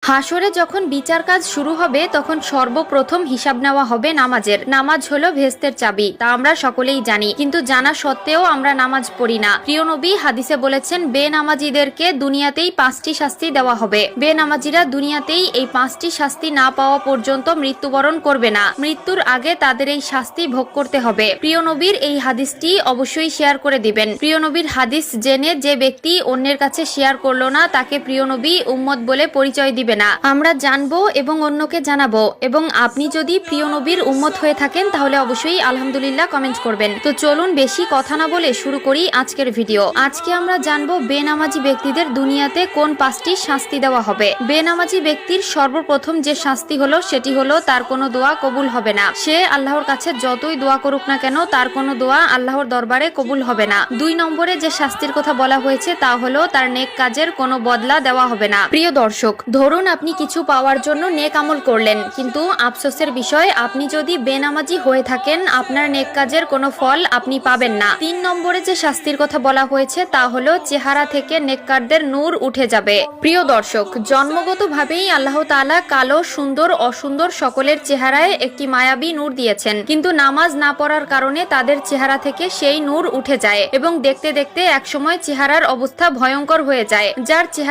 হাসরে যখন বিচার কাজ শুরু হবে তখন সর্বপ্রথম হিসাব নেওয়া হবে নামাজের। নামাজ হলো ভেস্তের চাবি, তা আমরা সকলেই জানি, কিন্তু জানা সত্ত্বেও আমরা নামাজ পড়ি না। প্রিয় নবী হাদিসে বলেছেন, বেনামাজিদেরকে দুনিয়াতেই 5টি শাস্তি দেওয়া হবে। বেনামাজিরা দুনিয়াতেই এই 5টি শাস্তি না পাওয়া পর্যন্ত মৃত্যুবরণ করবে না। মৃত্যুর আগে তাদের এই শাস্তি ভোগ করতে হবে। প্রিয় নবীর এই হাদিসটি অবশ্যই শেয়ার করে দিবেন। প্রিয় নবীর হাদিস জেনে যে ব্যক্তি অন্যের কাছে শেয়ার করলো না, তাকে প্রিয় নবী উম্মত বলে পরিচয় দিবে না। আমরা জানবো এবং অন্যকে জানাবো। এবং আপনি যদি প্রিয় নবীর উম্মত হয়ে থাকেন তাহলে অবশ্যই আলহামদুলিল্লাহ কমেন্ট করবেন। তো চলুন বেশি কথা না বলে শুরু করি আজকের ভিডিও। আজকে আমরা জানবো বেনামাজি ব্যক্তিদের দুনিয়াতে কোন 5টি শাস্তি দেওয়া হবে। বেনামাজি ব্যক্তির সর্বপ্রথম যে শাস্তি হলো সেটি হলো তার কোনো দোয়া কবুল হবে না। সে আল্লাহর কাছে যতই দোয়া করুক না কেন, তার কোনো দোয়া আল্লাহর দরবারে কবুল হবে না। 2 নম্বরে যে শাস্তির কথা বলা হয়েছে তা হলো তার নেক কাজের কোনো বদলা দেওয়া হবে না। প্রিয় দর্শক, ধরুন আপনি কিছু পাওয়ার জন্য নেক আমল করলেন, কিন্তু আফসোসের বিষয় আপনি যদি বেনামাজি হয়ে থাকেন আপনার নেক কাজের কোনো ফল আপনি পাবেন না। 3 নম্বরে যে শাস্তির কথা বলা হয়েছে তা হলো চেহারা থেকে নেককারদের নূর উঠে যাবে। প্রিয় দর্শক, জন্মগতভাবেই আল্লাহ তাআলা কালো, সুন্দর, অসুন্দর সকলের চেহারায় একটি মায়াবী নূর দিয়েছেন, কিন্তু নামাজ না পড়ার কারণে তাদের চেহারা থেকে সেই নূর উঠে যায় এবং দেখতে দেখতে একসময় চেহারার অবস্থা ভয়ঙ্কর হয়ে যায়। যার চেহারা